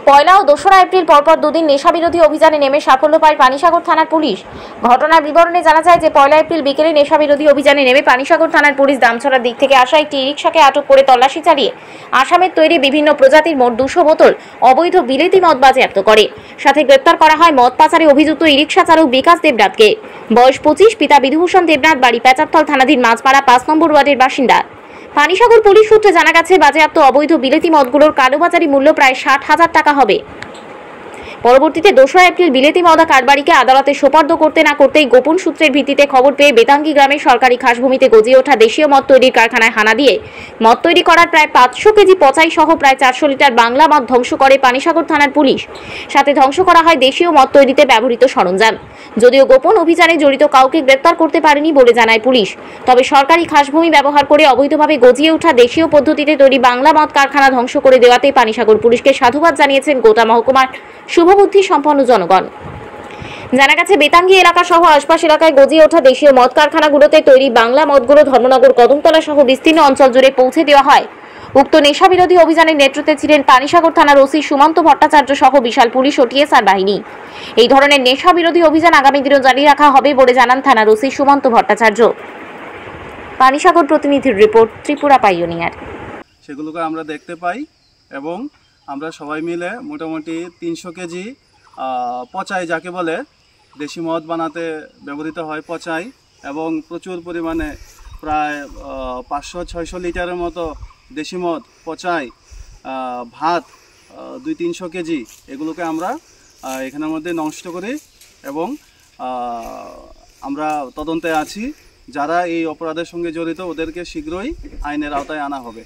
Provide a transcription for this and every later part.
পয়লা ও 2রা April পরপর দুদিন নেশাবিরোধী অভিযানে নেমে সাফল্য পায় পানিসাগর থানার পুলিশ। ঘটনার বিবরণে জানা যায় যে 1 এপ্রিল বিকেলে নেশাবিরোধী অভিযানে নেমে পানিসাগর থানার পুলিশ দামছড়ার দিক থেকে আসা একটি রিকশাকে আটক করে তল্লাশি চালিয়ে আসামের তৈরি বিভিন্ন প্রজাতির মোট 200 বোতল অবৈধ বিলেতি মদ বাজেয়াপ্ত করে। সাথে গ্রেপ্তার করা হয় মদ পাচারে অভিযুক্ত রিকশা চালক বিকাশ দেবনাথকে। বয়স 25, পিতা বিধুভূষণ দেবনাথ, বাড়ি পেচারতল, থানাধীন মাঝপাড়া 5 নম্বর ওয়ার্ডের বাসিন্দা। পানিসাগর পুলিশ সূত্রে জানা গেছে বাজেয়াপ্ত অবৈধ বিলেতি মদগুলোর কালোবাজারি মূল্য প্রায় 60,000 টাকা হবে। পরবর্তীতে 2রা এপ্রিল বিলেতি মদ কারবারিকে আদালতে সোপর্দ করতে না করতেই গোপন সূত্রের ভিত্তিতে খবর পেয়ে বেতাঙ্গি গ্রামের সরকারি খাসভূমিতে গজিয়ে ওঠা দেশীয় মদ তৈরির কারখানায় হানা দিয়ে মদ তৈরি করার প্রায় 500 কেজি পচাই সহ প্রায় 400 লিটার বাংলা মদ ধ্বংস করে পানিসাগর থানার পুলিশ। সাথে ধ্বংস করা হয় দেশীয় মদ তৈরিতে ব্যবহৃত সরঞ্জাম। যদিও গোপন অভিযানে জড়িত কাউকে গ্রেপ্তার করতে পারেনি বলে জানায় পুলিশ, তবে সরকারি খাসভূমি ব্যবহার করে অবৈধভাবে গজিয়ে ওঠা দেশীয় পদ্ধতিতে তৈরি বাংলা মদ কারখানা ধ্বংস করে দেওয়াতে পানিসাগর পুলিশকে সাধুবাদ জানিয়েছেন গোটা মহকুমার শুভবুদ্ধি সম্পন্ন জনগণ। জানা গেছে বেতাঙ্গি এলাকা সহ আশপাশ এলাকায় গজিয়ে ওঠা দেশীয় মদ কারখানাগুলোতে তৈরি বাংলা মদগুলো ধর্মনগর, কদমতলা সহ বিস্তীর্ণ অঞ্চল জুড়ে পৌঁছে দেওয়া হয়। উক্ত নেশাবিরোধী অভিযানের নেতৃত্বে ছিলেন পানিসাগর থানার ওসি সুমন্ত ভট্টাচার্য সহ বিশাল পুলিশ ও টিএসআর বাহিনী। এই ধরনের নেশাবিরোধী অভিযান আগামী দিনেও জারি রাখা হবে বলে জানান থানার ওসি সুমন্ত ভট্টাচার্য। পানিসাগর প্রতিনিধির রিপোর্ট, ত্রিপুরা পাইওনিয়ার। সেগুলোকে আমরা দেখতে পাই এবং আমরা সবাই মিলে মোটামুটি 300 কেজি পচাই, যাকে বলে দেশি মদ বানাতে ব্যবহৃত হয় পচাই, এবং প্রচুর পরিমাণে প্রায় 500-600 লিটারের মতো দেশি মদ পচাই, ভাত 200-300 কেজি, এগুলোকে আমরা এখানের মধ্যে নষ্ট করি এবং আমরা তদন্তে আছি। যারা এই অপরাধের সঙ্গে জড়িত ওদেরকে শীঘ্রই আইনের আওতায় আনা হবে।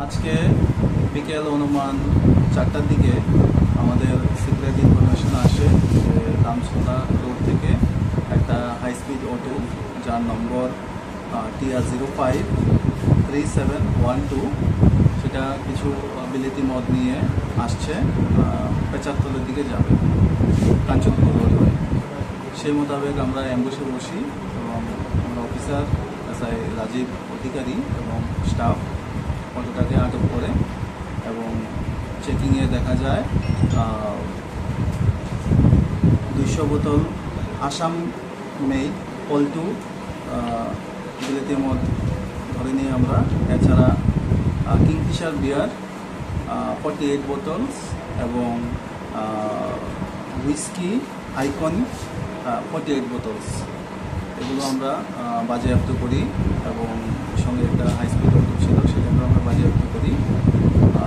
আজকে বিকেল অনুমান 4টার দিকে আমাদের সিক্রেট ইনফরমেশন আসে যে দামছড়া রোড থেকে একটা হাই স্পিড অটো, যার নম্বর TR053712, সেটা কিছু বিলেতি মদ নিয়ে আসছে, পেচারতলের দিকে যাবে, কাঞ্চনপুর রোড হয়ে। সেই মোতাবেক আমরা অ্যাম্বুসে বসি এবং আমরা অফিসার SI রাজীব অধিকারী এবং স্টাফ অটোটাকে আটক করে এবং চেকিংয়ে দেখা যায় 200 বোতল আসাম মেড পল্টু বিলেতি মদ ধরে নিয়ে আমরা। এছাড়া কিংফিশার বিয়ার 48 বোতলস এবং হুইস্কি আইকন 48 বোতলস, এগুলো আমরা বাজেয়াপ্ত করি এবং সঙ্গে একটা হাই স্পিড অটো ছিল, সেটাকে আমরা বাজেয়াপ্ত করি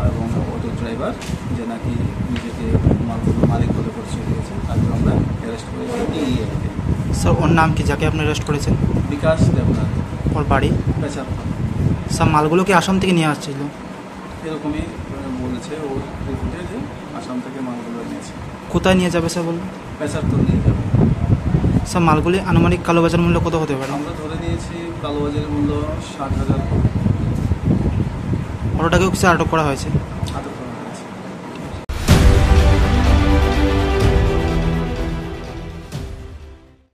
এবং অটো ড্রাইভার যে নাকি নিজেকে মালগুলো মালিক বলে পরিচয় দিয়েছে তাকে আমরা অ্যারেস্ট করেছি। স্যার, ওর নাম কি যাকে আপনি অ্যারেস্ট করেছেন? বিকাশ দেবনাথ। ওর বাড়ি পেচারতল। স্যার, মালগুলো কি আসাম থেকে নিয়ে আসছিল? এরকমই বলেছে ওর রিপোর্টে যে আসাম থেকে মালগুলো নিয়েছে। কোথায় নিয়ে যাবে স্যার বলুন? পেচারতল নিয়ে যাবে। স্যার, মালগুলি আনুমানিক কালোবাজার মূল্য কত হতে পারে? আমরা ধরে নিয়েছি কালোবাজারের মূল্য 60,000। অটোটাকেও কিছু আটক করা হয়েছে? আটক